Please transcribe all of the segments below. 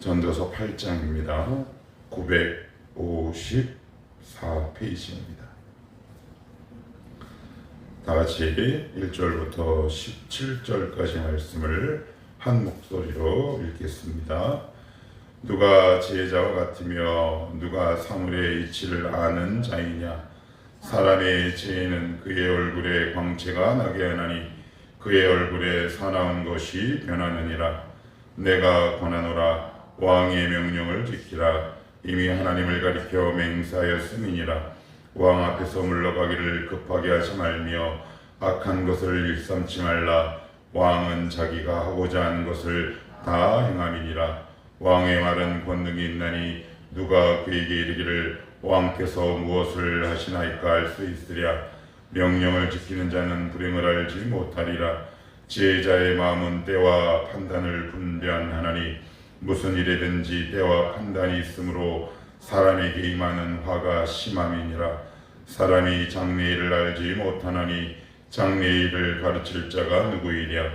전도서 8장입니다. 954페이지입니다. 다같이 1절부터 17절까지 말씀을 한 목소리로 읽겠습니다. 누가 지혜자와 같으며 누가 사물의 이치를 아는 자이냐? 사람의 지혜는 그의 얼굴에 광채가 나게 하나니 그의 얼굴에 사나운 것이 변하느니라. 내가 권하노라. 왕의 명령을 지키라. 이미 하나님을 가리켜 맹세하였음이니라. 왕 앞에서 물러가기를 급하게 하지 말며 악한 것을 일삼지 말라. 왕은 자기가 하고자 하는 것을 다 행함이니라. 왕의 말은 권능이 있나니 누가 그에게 이르기를 왕께서 무엇을 하시나이까 할 수 있으랴. 명령을 지키는 자는 불행을 알지 못하리라. 지혜자의 마음은 때와 판단을 분별하나니 무슨 일에든지 때와 판단이 있으므로 사람에게 임하는 화가 심함이니라. 사람이 장래일을 알지 못하나니 장래일을 가르칠 자가 누구이랴.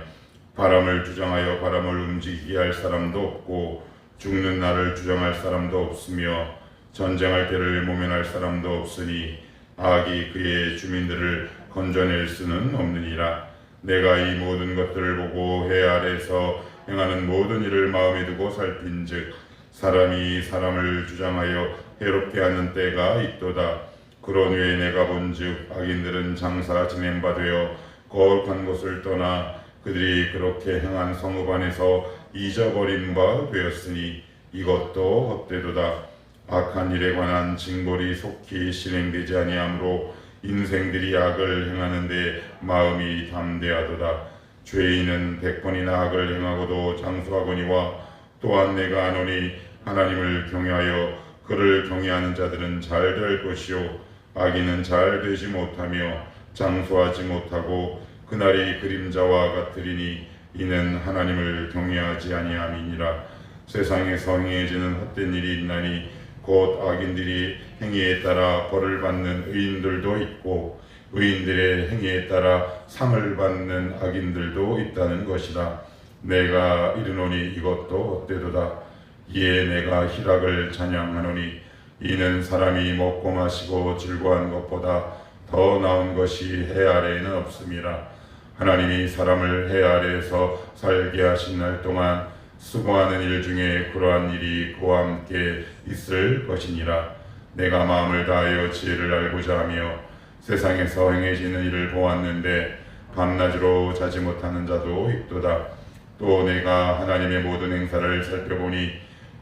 바람을 주장하여 바람을 움직이게 할 사람도 없고 죽는 날을 주장할 사람도 없으며 전쟁할 때를 모면할 사람도 없으니 악이 그의 주민들을 건져낼 수는 없느니라. 내가 이 모든 것들을 보고 해 아래에서 행하는 모든 일을 마음에 두고 살핀즉 사람이 사람을 주장하여 해롭게 하는 때가 있도다. 그런 후에 내가 본즉 악인들은 장사 지낸 바 되어 거룩한 곳을 떠나 그들이 그렇게 행한 성읍 안에서 잊어버린 바 되었으니 이것도 헛되도다. 악한 일에 관한 징벌이 속히 실행되지 아니하므로 인생들이 악을 행하는데 마음이 담대하도다. 죄인은 100번이나 악을 행하고도 장수하거니와 또한 내가 아노니 하나님을 경외하여 그를 경외하는 자들은 잘 될 것이요 악인은 잘 되지 못하며 장수하지 못하고 그날이 그림자와 같으리니 이는 하나님을 경외하지 아니함이니라. 세상에서 행해지는 헛된 일이 있나니 곧 악인들이 행위에 따라 벌을 받는 의인들도 있고 의인들의 행위에 따라 상을 받는 악인들도 있다는 것이라. 내가 이르노니 이것도 헛되도다. 이에 내가 희락을 찬양하노니 이는 사람이 먹고 마시고 즐거워한 것보다 더 나은 것이 해 아래에는 없음이라. 하나님이 사람을 해 아래에서 살게 하신 날 동안 수고하는 일 중에 그러한 일이 그와 함께 있을 것이니라. 내가 마음을 다하여 지혜를 알고자 하며 세상에서 행해지는 일을 보았는데 밤낮으로 자지 못하는 자도 있도다. 또 내가 하나님의 모든 행사를 살펴보니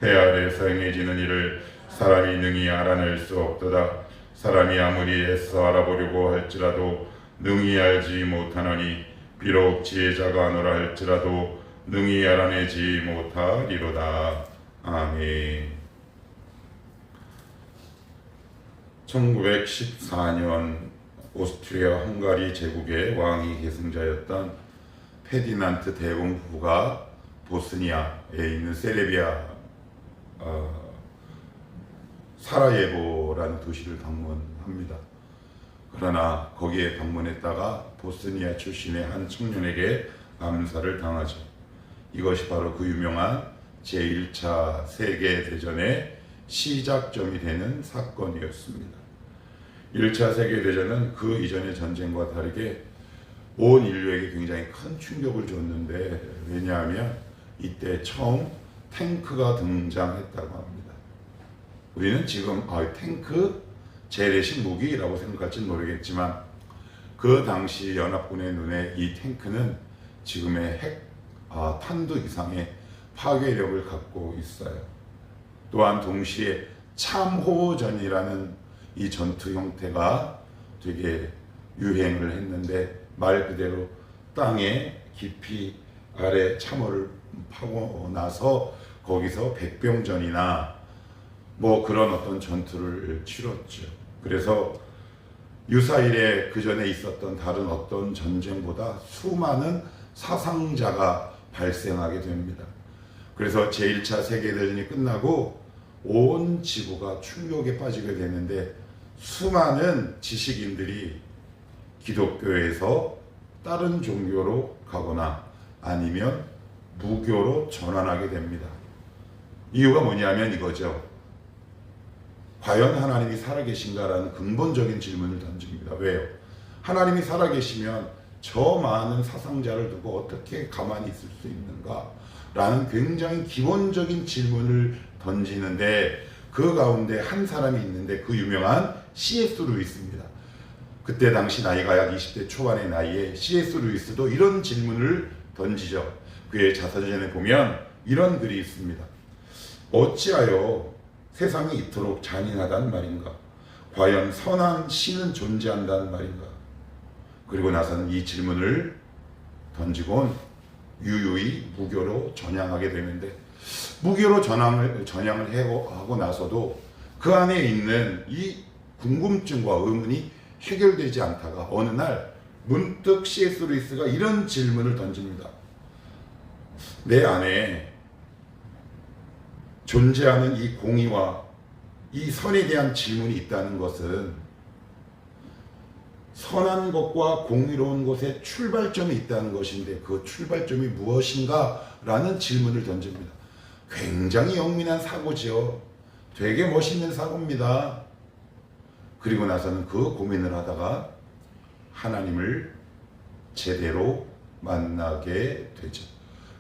해 아래에서 행해지는 일을 사람이 능히 알아낼 수 없도다. 사람이 아무리 애써 알아보려고 할지라도 능히 알지 못하나니 비록 지혜자가 하노라 할지라도 능히 알아내지 못하리로다. 아멘. 1914년 오스트리아 헝가리 제국의 왕위 계승자였던 페디난트 대공후가 보스니아에 있는 세르비아 사라예보라는 도시를 방문합니다. 그러나 거기에 방문했다가 보스니아 출신의 한 청년에게 암살을 당하죠. 이것이 바로 그 유명한 제1차 세계대전의 시작점이 되는 사건이었습니다. 1차 세계대전은 그 이전의 전쟁과 다르게 온 인류에게 굉장히 큰 충격을 줬는데 왜냐하면 이때 처음 탱크가 등장했다고 합니다. 우리는 지금 탱크 재래식 무기라고 생각할지는 모르겠지만 그 당시 연합군의 눈에 이 탱크는 지금의 탄두 이상의 파괴력을 갖고 있어요. 또한 동시에 참호전이라는 이 전투 형태가 되게 유행을 했는데 말 그대로 땅에 깊이 아래 참호를 파고 나서 거기서 백병전이나 뭐 그런 어떤 전투를 치렀죠. 그래서 유사일에 그 전에 있었던 다른 어떤 전쟁보다 수많은 사상자가 발생하게 됩니다. 그래서 제1차 세계대전이 끝나고 온 지구가 충격에 빠지게 되는데 수많은 지식인들이 기독교에서 다른 종교로 가거나 아니면 무교로 전환하게 됩니다. 이유가 뭐냐면 이거죠. 과연 하나님이 살아계신가라는 근본적인 질문을 던집니다. 왜요? 하나님이 살아계시면 저 많은 사상자를 두고 어떻게 가만히 있을 수 있는가? 라는 굉장히 기본적인 질문을 던지는데, 그 가운데 한 사람이 있는데 그 유명한 C.S. 루이스입니다. 그때 당시 나이가 약 20대 초반의 나이에 C.S. 루이스도 이런 질문을 던지죠. 그의 자서전에 보면 이런 글이 있습니다. 어찌하여 세상이 이토록 잔인하단 말인가? 과연 선한 신은 존재한다는 말인가? 그리고 나서는 이 질문을 던지곤 유유히 무교로 전향하게 되는데, 무교로 전향을 하고 나서도 그 안에 있는 이 궁금증과 의문이 해결되지 않다가 어느 날 문득 C.S. 루이스가 이런 질문을 던집니다. 내 안에 존재하는 이 공의와 이 선에 대한 질문이 있다는 것은 선한 것과 공의로운 것에 출발점이 있다는 것인데, 그 출발점이 무엇인가? 라는 질문을 던집니다. 굉장히 영민한 사고죠. 되게 멋있는 사고입니다. 그리고 나서는 그 고민을 하다가 하나님을 제대로 만나게 되죠.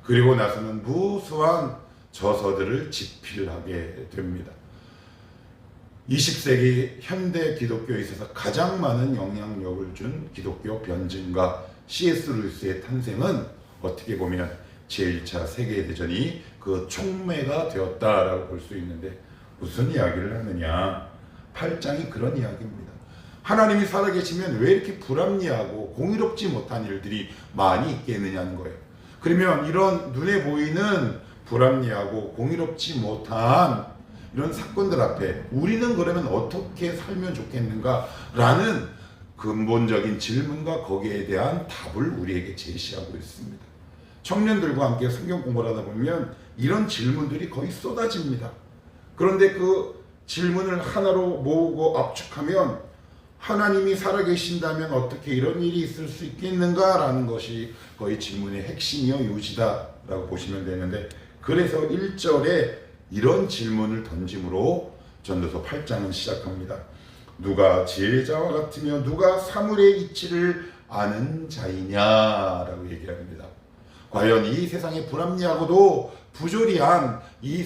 그리고 나서는 무수한 저서들을 집필하게 됩니다. 20세기 현대 기독교에 있어서 가장 많은 영향력을 준 기독교 변증가 C.S. 루이스의 탄생은 어떻게 보면 제1차 세계대전이 그 촉매가 되었다라고 볼 수 있는데, 무슨 이야기를 하느냐? 8장이 그런 이야기입니다. 하나님이 살아계시면 왜 이렇게 불합리하고 공의롭지 못한 일들이 많이 있겠느냐는 거예요. 그러면 이런 눈에 보이는 불합리하고 공의롭지 못한 이런 사건들 앞에 우리는 그러면 어떻게 살면 좋겠는가라는 근본적인 질문과 거기에 대한 답을 우리에게 제시하고 있습니다. 청년들과 함께 성경 공부를 하다 보면 이런 질문들이 거의 쏟아집니다. 그런데 그 질문을 하나로 모으고 압축하면 하나님이 살아계신다면 어떻게 이런 일이 있을 수 있겠는가라는 것이 거의 질문의 핵심이요 요지다라고 보시면 되는데, 그래서 1절에 이런 질문을 던짐으로 전도서 8장은 시작합니다. 누가 지혜자와 같으며 누가 사물의 이치를 아는 자이냐라고 얘기합니다. 과연 이 세상에 불합리하고도 부조리한 이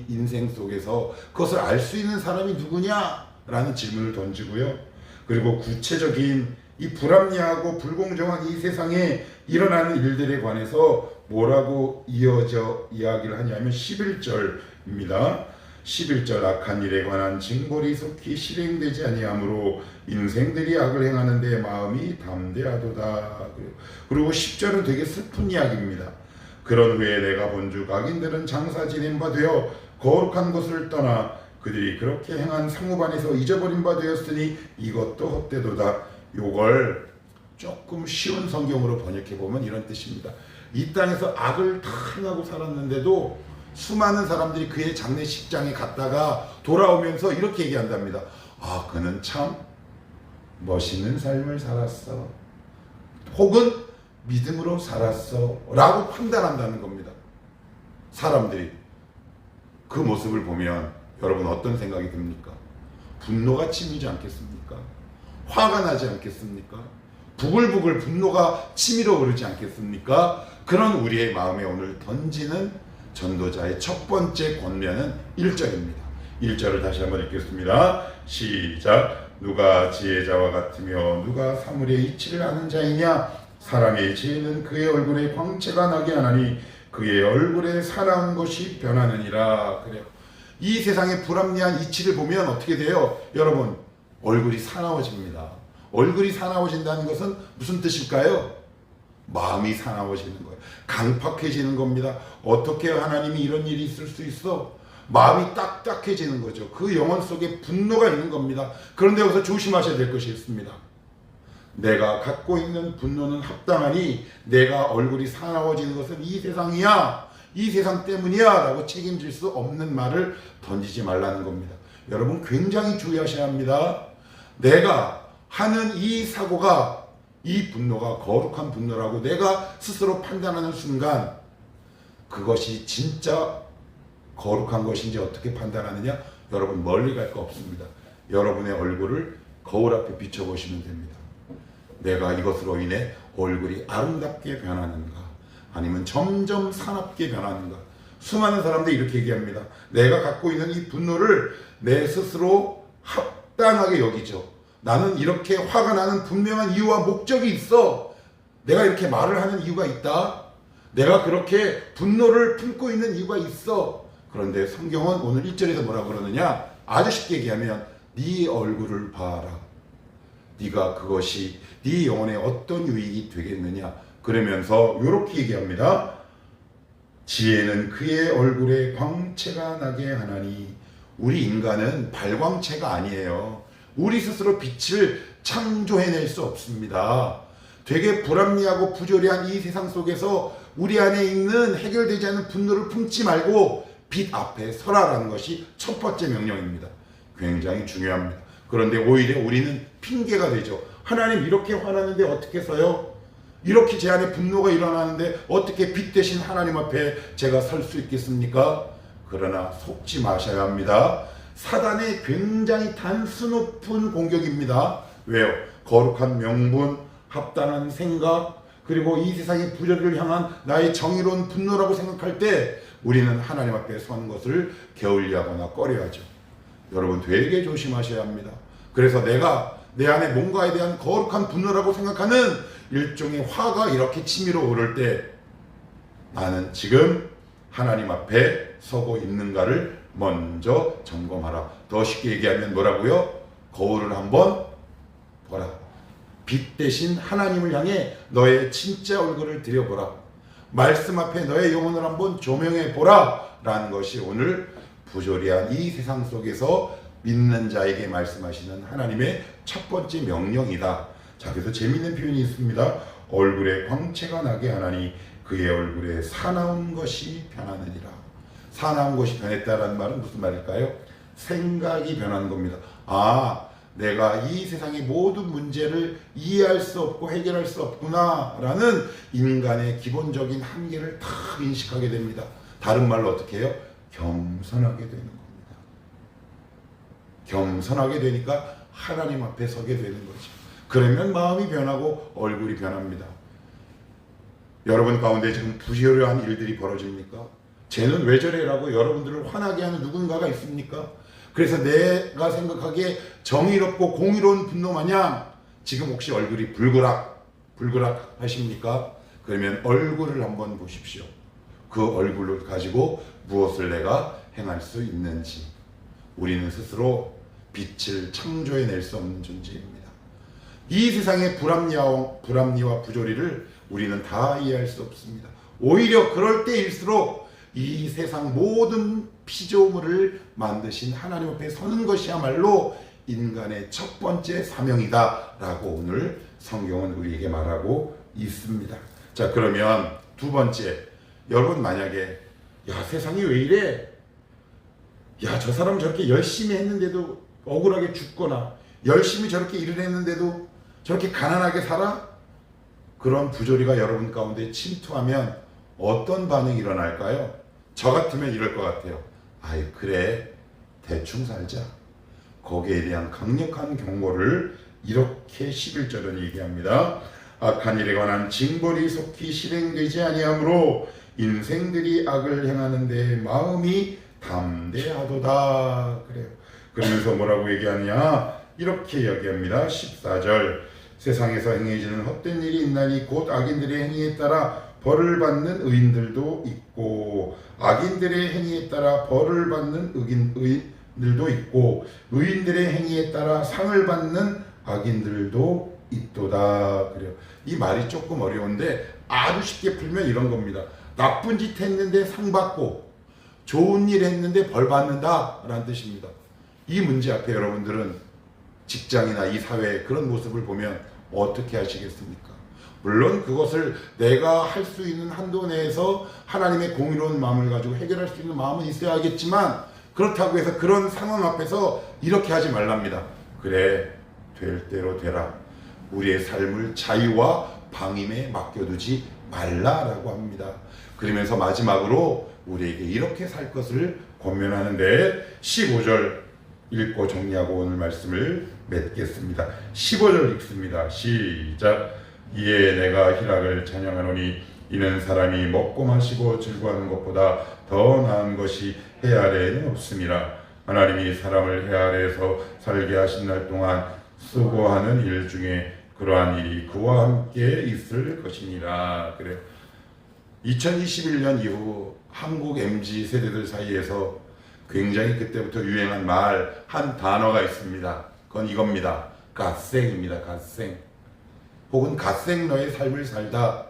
인생 속에서 그것을 알 수 있는 사람이 누구냐라는 질문을 던지고요. 그리고 구체적인 이 불합리하고 불공정한 이 세상에 일어나는 일들에 관해서 뭐라고 이어져 이야기를 하냐면 11절입니다. 11절 악한 일에 관한 징벌이 속히 실행되지 아니하므로 인생들이 악을 행하는 데 마음이 담대하도다. 그리고 10절은 되게 슬픈 이야기입니다. 그런 후에 내가 본즉 악인들은 장사 지낸 바 되어 거룩한 것을 떠나 그들이 그렇게 행한 상호반에서 잊어버린 바 되었으니 이것도 헛되도다. 요걸 조금 쉬운 성경으로 번역해 보면 이런 뜻입니다. 이 땅에서 악을 다 행하고 살았는데도 수많은 사람들이 그의 장례식장에 갔다가 돌아오면서 이렇게 얘기한답니다. 아, 그는 참 멋있는 삶을 살았어. 혹은 믿음으로 살았어. 라고 판단한다는 겁니다. 사람들이 그 모습을 보면 여러분 어떤 생각이 듭니까? 분노가 치밀지 않겠습니까? 화가 나지 않겠습니까? 부글부글 분노가 치밀어 오르지 않겠습니까? 그런 우리의 마음에 오늘 던지는 전도자의 첫 번째 권면은 1절입니다. 1절을 다시 한번 읽겠습니다. 시작. 누가 지혜자와 같으며 누가 사물의 이치를 아는 자이냐? 사람의 지혜는 그의 얼굴에 광채가 나게 하나니 그의 얼굴에 사나운 것이 변하느니라. 그래요. 이 세상의 불합리한 이치를 보면 어떻게 돼요? 여러분, 얼굴이 사나워집니다. 얼굴이 사나워진다는 것은 무슨 뜻일까요? 마음이 사나워지는 거예요. 강팍해지는 겁니다. 어떻게 하나님이 이런 일이 있을 수 있어? 마음이 딱딱해지는 거죠. 그 영혼 속에 분노가 있는 겁니다. 그런데 여기서 조심하셔야 될 것이 있습니다. 내가 갖고 있는 분노는 합당하니 내가 얼굴이 사나워지는 것은 이 세상이야, 이 세상 때문이야 라고 책임질 수 없는 말을 던지지 말라는 겁니다. 여러분 굉장히 주의하셔야 합니다. 내가 하는 이 사고가, 이 분노가 거룩한 분노라고 내가 스스로 판단하는 순간 그것이 진짜 거룩한 것인지 어떻게 판단하느냐? 여러분 멀리 갈 거 없습니다. 여러분의 얼굴을 거울 앞에 비춰보시면 됩니다. 내가 이것으로 인해 얼굴이 아름답게 변하는가? 아니면 점점 사납게 변하는가? 수많은 사람들이 이렇게 얘기합니다. 내가 갖고 있는 이 분노를 내 스스로 합당하게 여기죠. 나는 이렇게 화가 나는 분명한 이유와 목적이 있어. 내가 이렇게 말을 하는 이유가 있다. 내가 그렇게 분노를 품고 있는 이유가 있어. 그런데 성경은 오늘 1절에서 뭐라 그러느냐? 아주 쉽게 얘기하면 네 얼굴을 봐라. 네가 그것이 네 영혼에 어떤 유익이 되겠느냐? 그러면서 이렇게 얘기합니다. 지혜는 그의 얼굴에 광채가 나게 하나니. 우리 인간은 발광체가 아니에요. 우리 스스로 빛을 창조해낼 수 없습니다. 되게 불합리하고 부조리한 이 세상 속에서 우리 안에 있는 해결되지 않은 분노를 품지 말고 빛 앞에 서라라는 것이 첫 번째 명령입니다. 굉장히 중요합니다. 그런데 오히려 우리는 핑계가 되죠. 하나님 이렇게 화나는데 어떻게 서요? 이렇게 제 안에 분노가 일어나는데 어떻게 빛 대신 하나님 앞에 제가 설 수 있겠습니까? 그러나 속지 마셔야 합니다. 사단의 굉장히 단수 높은 공격입니다. 왜요? 거룩한 명분, 합당한 생각, 그리고 이 세상의 부조리를 향한 나의 정의로운 분노라고 생각할 때 우리는 하나님 앞에 서는 것을 게을리하거나 꺼려하죠. 여러분 되게 조심하셔야 합니다. 그래서 내가 내 안에 뭔가에 대한 거룩한 분노라고 생각하는 일종의 화가 이렇게 치밀어 오를 때 나는 지금 하나님 앞에 서고 있는가를 먼저 점검하라. 더 쉽게 얘기하면 뭐라고요? 거울을 한번 보라. 빛 대신 하나님을 향해 너의 진짜 얼굴을 들여보라. 말씀 앞에 너의 영혼을 한번 조명해 보라 라는 것이 오늘 부조리한 이 세상 속에서 믿는 자에게 말씀하시는 하나님의 첫 번째 명령이다. 자, 그래서 재미있는 표현이 있습니다. 얼굴에 광채가 나게 하나니 그의 얼굴에 사나운 것이 변하느니라. 사나운 것이 변했다라는 말은 무슨 말일까요? 생각이 변하는 겁니다. 아, 내가 이 세상의 모든 문제를 이해할 수 없고 해결할 수 없구나 라는 인간의 기본적인 한계를 다 인식하게 됩니다. 다른 말로 어떻게 해요? 겸손하게 되는 겁니다. 겸손하게 되니까 하나님 앞에 서게 되는 거죠. 그러면 마음이 변하고 얼굴이 변합니다. 여러분 가운데 지금 부조리한 일들이 벌어집니까? 쟤는 왜 저래? 라고 여러분들을 화나게 하는 누군가가 있습니까? 그래서 내가 생각하기에 정의롭고 공의로운 분노 마냥 지금 혹시 얼굴이 불그락 하십니까? 그러면 얼굴을 한번 보십시오. 그 얼굴을 가지고 무엇을 내가 행할 수 있는지. 우리는 스스로 빛을 창조해낼 수 없는 존재입니다. 이 세상의 불합리와 부조리를 우리는 다 이해할 수 없습니다. 오히려 그럴 때일수록 이 세상 모든 피조물을 만드신 하나님 앞에 서는 것이야말로 인간의 첫 번째 사명이다 라고 오늘 성경은 우리에게 말하고 있습니다. 자, 그러면 두 번째, 여러분 만약에 야 세상이 왜 이래? 야 저 사람 저렇게 열심히 했는데도 억울하게 죽거나 열심히 저렇게 일을 했는데도 저렇게 가난하게 살아? 그런 부조리가 여러분 가운데 침투하면 어떤 반응이 일어날까요? 저 같으면 이럴 것 같아요. 아이 그래 대충 살자. 거기에 대한 강력한 경고를 이렇게 11절은 얘기합니다. 악한 일에 관한 징벌이 속히 실행되지 아니하므로 인생들이 악을 행하는데 마음이 담대하도다. 그래요. 그러면서 뭐라고 얘기하냐? 이렇게 이야기합니다. 14절 세상에서 행해지는 헛된 일이 있나니 곧 악인들의 행위에 따라 벌을 받는 의인들도 있고 악인들의 행위에 따라 벌을 받는 의인들도 있고 의인들의 행위에 따라 상을 받는 악인들도 있도다. 그래요. 이 말이 조금 어려운데 아주 쉽게 풀면 이런 겁니다. 나쁜 짓 했는데 상 받고 좋은 일 했는데 벌 받는다 라는 뜻입니다. 이 문제 앞에 여러분들은 직장이나 이 사회의 그런 모습을 보면 어떻게 하시겠습니까? 물론 그것을 내가 할 수 있는 한도 내에서 하나님의 공의로운 마음을 가지고 해결할 수 있는 마음은 있어야겠지만 그렇다고 해서 그런 상황 앞에서 이렇게 하지 말랍니다. 그래 될 대로 되라. 우리의 삶을 자유와 방임에 맡겨두지 말라라고 합니다. 그러면서 마지막으로 우리에게 이렇게 살 것을 권면하는데 15절 읽고 정리하고 오늘 말씀을 맺겠습니다. 15절 읽습니다. 시작. 이에 내가 희락을 찬양하노니 이는 사람이 먹고 마시고 즐거워하는 것보다 더 나은 것이 해 아래에는 없음이라. 하나님이 사람을 해 아래에서 살게 하신 날 동안 수고하는 일 중에 그러한 일이 그와 함께 있을 것이니라. 그래. 2021년 이후 한국 MZ 세대들 사이에서 굉장히 그때부터 유행한 말 한 단어가 있습니다. 그건 이겁니다. 갓생입니다. 갓생. 혹은 갓생 너의 삶을 살다.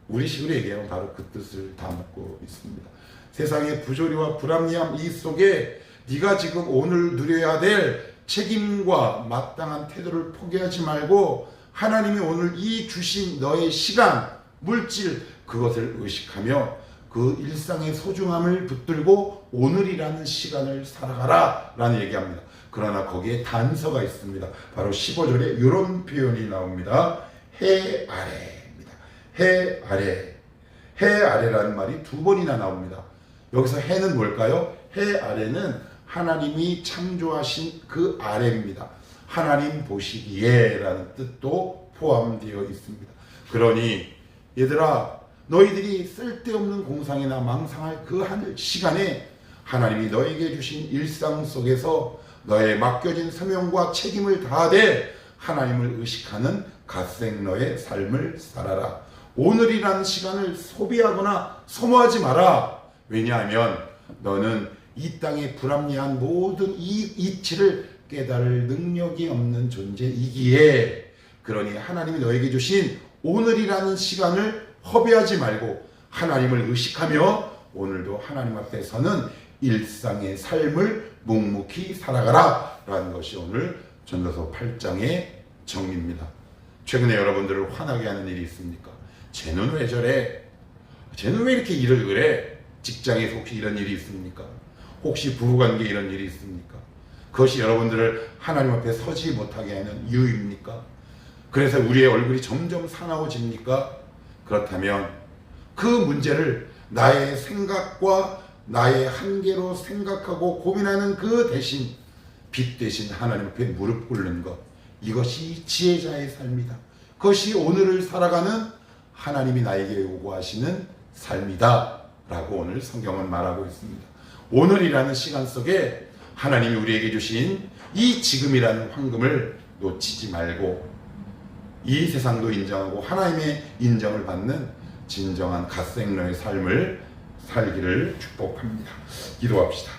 우리식으로 얘기하면 바로 그 뜻을 담고 있습니다. 세상의 부조리와 불합리함 이 속에 네가 지금 오늘 누려야 될 책임과 마땅한 태도를 포기하지 말고 하나님이 오늘 이 주신 너의 시간, 물질 그것을 의식하며 그 일상의 소중함을 붙들고 오늘이라는 시간을 살아가라 라는 얘기합니다. 그러나 거기에 단서가 있습니다. 바로 15절에 이런 표현이 나옵니다. 해 아래입니다. 해 아래. 해 아래라는 말이 두 번이나 나옵니다. 여기서 해는 뭘까요? 해 아래는 하나님이 창조하신 그 아래입니다. 하나님 보시기에 라는 뜻도 포함되어 있습니다. 그러니 얘들아 너희들이 쓸데없는 공상이나 망상할 그 한 시간에 하나님이 너에게 주신 일상 속에서 너의 맡겨진 사명과 책임을 다하되 하나님을 의식하는 갓생 너의 삶을 살아라. 오늘이라는 시간을 소비하거나 소모하지 마라. 왜냐하면 너는 이 땅의 불합리한 모든 이 이치를 깨달을 능력이 없는 존재이기에 그러니 하나님이 너에게 주신 오늘이라는 시간을 허비하지 말고 하나님을 의식하며 오늘도 하나님 앞에 서는 일상의 삶을 묵묵히 살아가라 라는 것이 오늘 전도서 8장의 정리입니다. 최근에 여러분들을 화나게 하는 일이 있습니까? 쟤는 왜 저래? 쟤는 왜 이렇게 일을 그래? 직장에서 혹시 이런 일이 있습니까? 혹시 부부관계에 이런 일이 있습니까? 그것이 여러분들을 하나님 앞에 서지 못하게 하는 이유입니까? 그래서 우리의 얼굴이 점점 사나워집니까? 그렇다면 그 문제를 나의 생각과 나의 한계로 생각하고 고민하는 그 대신 빛 대신 하나님 앞에 무릎 꿇는 것, 이것이 지혜자의 삶이다. 그것이 오늘을 살아가는 하나님이 나에게 요구하시는 삶이다 라고 오늘 성경은 말하고 있습니다. 오늘이라는 시간 속에 하나님이 우리에게 주신 이 지금이라는 황금을 놓치지 말고 이 세상도 인정하고 하나님의 인정을 받는 진정한 갓생러의 삶을 살기를 축복합니다. 기도합시다.